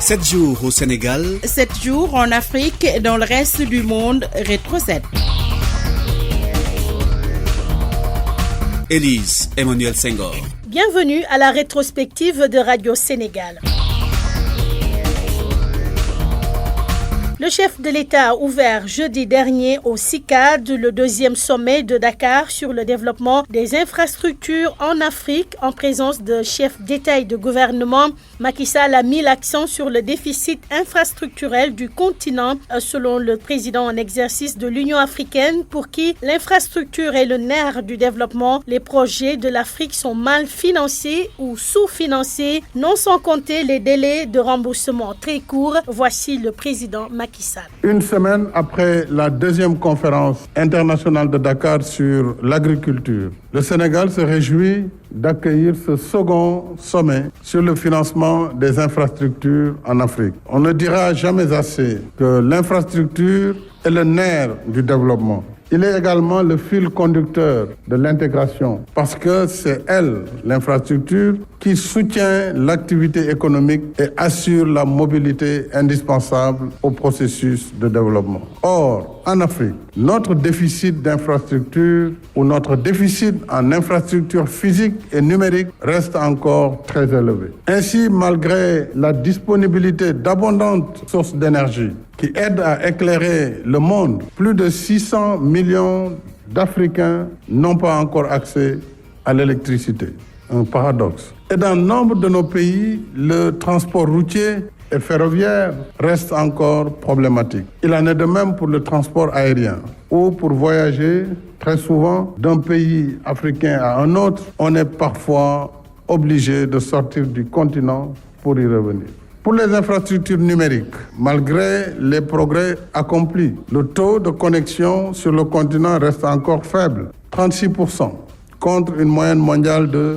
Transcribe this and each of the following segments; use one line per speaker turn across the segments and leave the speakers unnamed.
7 jours au Sénégal,
7 jours en Afrique et dans le reste du monde. Rétro 7.
Élise Emmanuel Senghor.
Bienvenue à la rétrospective de Radio Sénégal. Le chef de l'État a ouvert jeudi dernier au CICAD le deuxième sommet de Dakar sur le développement des infrastructures en Afrique en présence de chefs d'État et de gouvernement. Macky Sall a mis l'accent sur le déficit infrastructurel du continent selon le président en exercice de l'Union africaine pour qui l'infrastructure est le nerf du développement. Les projets de l'Afrique sont mal financés ou sous-financés, non sans compter les délais de remboursement très courts. Voici le président Macky Sall.
Une semaine après la deuxième conférence internationale de Dakar sur l'agriculture, le Sénégal se réjouit d'accueillir ce second sommet sur le financement des infrastructures en Afrique. On ne dira jamais assez que l'infrastructure est le nerf du développement. Il est également le fil conducteur de l'intégration parce que c'est elle, l'infrastructure, qui soutient l'activité économique et assure la mobilité indispensable au processus de développement. Or, en Afrique, notre déficit d'infrastructure ou notre déficit en infrastructure physique et numérique reste encore très élevé. Ainsi, malgré la disponibilité d'abondantes sources d'énergie qui aident à éclairer le monde, plus de 600 millions d'Africains n'ont pas encore accès à l'électricité. Un paradoxe. Et dans nombre de nos pays, le transport routier et ferroviaire reste encore problématique. Il en est de même pour le transport aérien, où pour voyager, très souvent, d'un pays africain à un autre, on est parfois obligé de sortir du continent pour y revenir. Pour les infrastructures numériques, malgré les progrès accomplis, le taux de connexion sur le continent reste encore faible, 36%, contre une moyenne mondiale de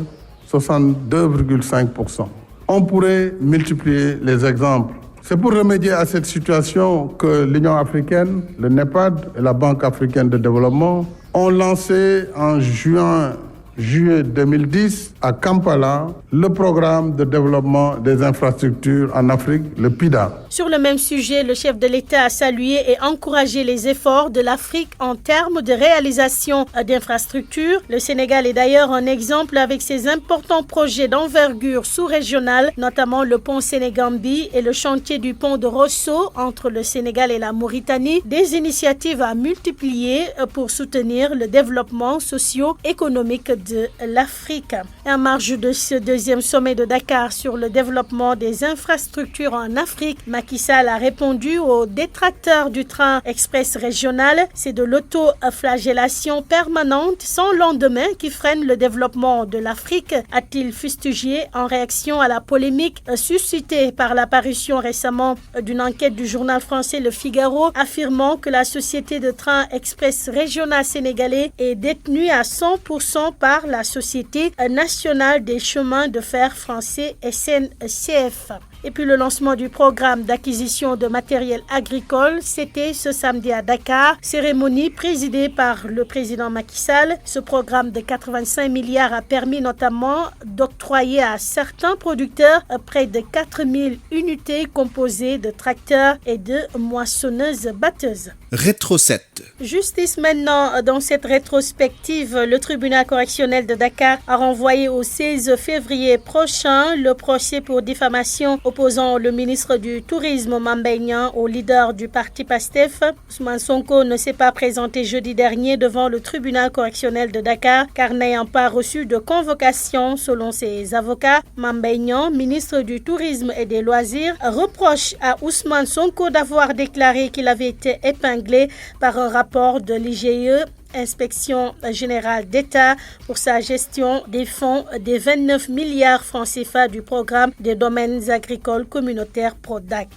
62,5%. On pourrait multiplier les exemples. C'est pour remédier à cette situation que l'Union africaine, le NEPAD et la Banque africaine de développement ont lancé en juillet 2010 à Kampala le programme de développement des infrastructures en Afrique, le PIDA.
Sur le même sujet, le chef de l'État a salué et encouragé les efforts de l'Afrique en termes de réalisation d'infrastructures. Le Sénégal est d'ailleurs un exemple avec ses importants projets d'envergure sous-régionale, notamment le pont Sénégambie et le chantier du pont de Rosso entre le Sénégal et la Mauritanie, des initiatives à multiplier pour soutenir le développement socio-économique de l'Afrique. En marge de ce deuxième sommet de Dakar sur le développement des infrastructures en Afrique, Macky Sall a répondu aux détracteurs du train express régional. C'est de l'autoflagellation permanente sans lendemain qui freine le développement de l'Afrique, a-t-il fustigé en réaction à la polémique suscitée par l'apparition récemment d'une enquête du journal français Le Figaro affirmant que la société de train express régional sénégalais est détenue à 100% par la Société nationale des chemins de fer français SNCF. Et puis le lancement du programme d'acquisition de matériel agricole, c'était ce samedi à Dakar, cérémonie présidée par le président Macky Sall. Ce programme de 85 milliards a permis notamment d'octroyer à certains producteurs près de 4000 unités composées de tracteurs et de moissonneuses-batteuses.
Rétro 7.
Justice maintenant, dans cette rétrospective, le tribunal correctionnel de Dakar a renvoyé au 16 février prochain le procès pour diffamation opposant le ministre du Tourisme Mame Mbaye Niang au leader du parti PASTEF. Ousmane Sonko ne s'est pas présenté jeudi dernier devant le tribunal correctionnel de Dakar car n'ayant pas reçu de convocation selon ses avocats. Mame Mbaye Niang, ministre du Tourisme et des Loisirs, reproche à Ousmane Sonko d'avoir déclaré qu'il avait été épinglé par un rapport de l'IGE, Inspection générale d'État, pour sa gestion des fonds des 29 milliards francs CFA du programme des domaines agricoles communautaires PRODAC.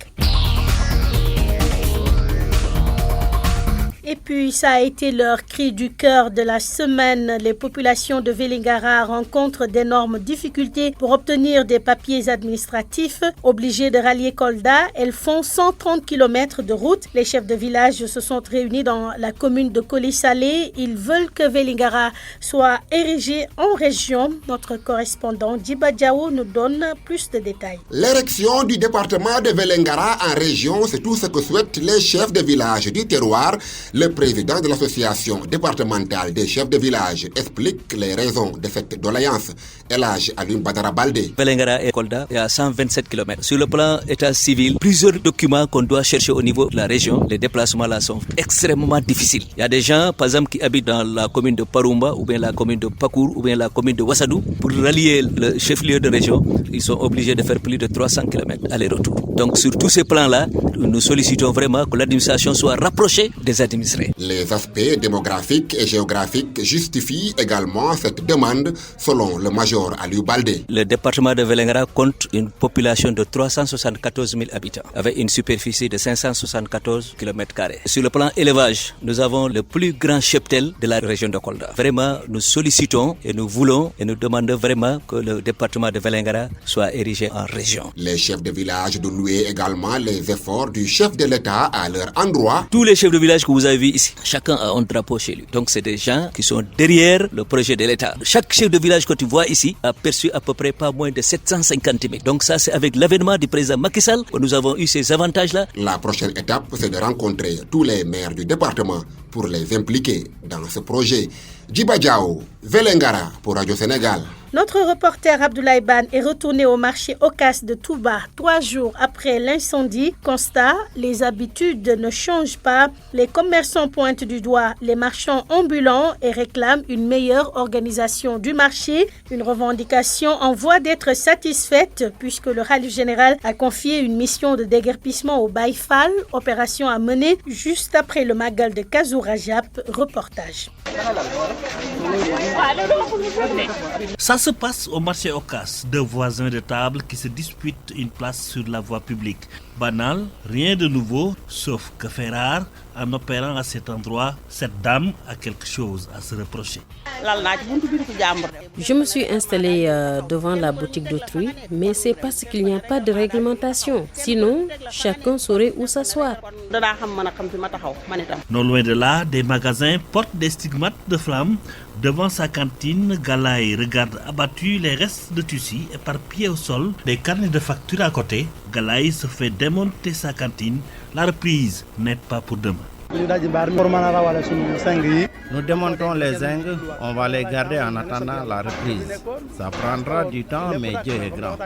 Et puis, ça a été leur cri du cœur de la semaine. Les populations de Vélingara rencontrent d'énormes difficultés pour obtenir des papiers administratifs. Obligées de rallier Kolda, elles font 130 km de route. Les chefs de village se sont réunis dans la commune de Koli-Salé. Ils veulent que Vélingara soit érigée en région. Notre correspondant Djiba Diawo nous donne plus de détails.
L'érection du département de Vélingara en région, c'est tout ce que souhaitent les chefs de village du terroir. Le président de l'association départementale des chefs de village explique les raisons de cette doléance. Elhadj Alioune Badara Baldé.
Vélingara et Kolda est à 127 km. Sur le plan état civil, plusieurs documents qu'on doit chercher au niveau de la région. Les déplacements là sont extrêmement difficiles. Il y a des gens, par exemple, qui habitent dans la commune de Parumba, ou bien la commune de Pakour, ou bien la commune de Wassadou. Pour rallier le chef-lieu de région, ils sont obligés de faire plus de 300 km aller-retour. Donc sur tous ces plans-là, nous sollicitons vraiment que l'administration soit rapprochée des administrés.
Les aspects démographiques et géographiques justifient également cette demande, selon le major Aliou Baldé.
Le département de Vélingara compte une population de 374 000 habitants, avec une superficie de 574 km². Sur le plan élevage, nous avons le plus grand cheptel de la région de Kolda. Vraiment, nous sollicitons et nous voulons et nous demandons vraiment que le département de Vélingara soit érigé en région.
Les chefs de village de louer également les efforts du chef de l'État à leur endroit.
Tous les chefs de village que vous avez vus ici, chacun a un drapeau chez lui. Donc c'est des gens qui sont derrière le projet de l'État. Chaque chef de village que tu vois ici a perçu à peu près pas moins de 750 000. Donc ça, c'est avec l'avènement du président Macky Sall que nous avons eu ces avantages-là.
La prochaine étape, c'est de rencontrer tous les maires du département pour les impliquer dans ce projet. Djiba Diawo, Vélingara pour Radio Sénégal.
Notre reporter Abdoulaye Ban est retourné au marché Ocas de Touba 3 jours après l'incendie. Constat, les habitudes ne changent pas. Les commerçants pointent du doigt les marchands ambulants et réclament une meilleure organisation du marché. Une revendication en voie d'être satisfaite puisque le khalife général a confié une mission de déguerpissement au Baye Fall. Opération à mener juste après le Magal de Kazu Rajab. Reportage.
Ça se passe au marché Ocas, deux voisins de table qui se disputent une place sur la voie publique. Banal, rien de nouveau, sauf que fait rare, en opérant à cet endroit, cette dame a quelque chose à se reprocher.
Je me suis installée devant la boutique d'autrui, mais c'est parce qu'il n'y a pas de réglementation. Sinon, chacun saurait où s'asseoir.
Non loin de là, des magasins portent des stigmates de flammes. Devant sa cantine, Galaye regarde abattu les restes de tissu éparpillés au sol, des carnets de factures à côté. Galaye se fait démonter sa cantine. La reprise n'est pas pour demain.
Nous démontons les zincs, on va les garder en attendant la reprise. Ça prendra du temps, mais Dieu est grand.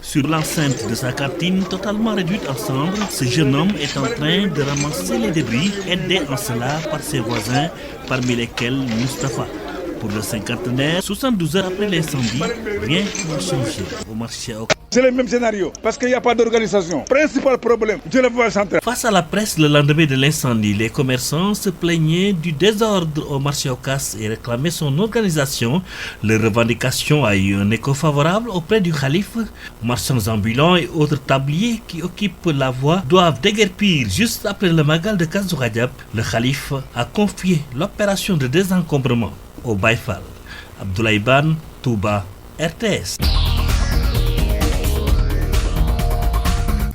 Sur l'enceinte de sa cantine totalement réduite en cendres, ce jeune homme est en train de ramasser les débris, aidé en cela par ses voisins, parmi lesquels Moustapha. Pour le cinquantenaire, 72 heures après l'incendie, rien n'a changé au marché Ocas.
C'est le même scénario, parce qu'il n'y a pas d'organisation. Principal problème, je le vois central.
Face à la presse, le lendemain de l'incendie, les commerçants se plaignaient du désordre au marché Ocas et réclamaient son organisation. Leur revendication a eu un écho favorable auprès du khalife. Marchands ambulants et autres tabliers qui occupent la voie doivent déguerpir juste après le Magal de Kazu Rajab. Le khalife a confié l'opération de désencombrement au Baye Fall. Abdoulaye Ban, Touba, RTS.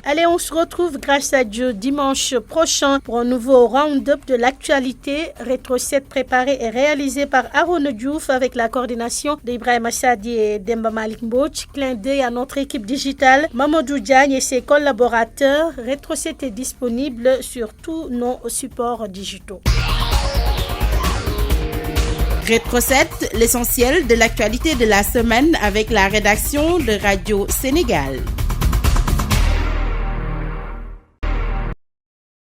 Allez, on se retrouve grâce à Dieu dimanche prochain pour un nouveau round-up de l'actualité. Rétro 7 préparé et réalisé par Aaron Diouf avec la coordination d'Ibrahim Assadi et Demba Malik Mbouch. Clin d'œil à notre équipe digitale, Mamadou Diagne et ses collaborateurs. Rétro 7 est disponible sur tous nos supports digitaux.
Rétro 7, l'essentiel de l'actualité de la semaine avec la rédaction de Radio Sénégal.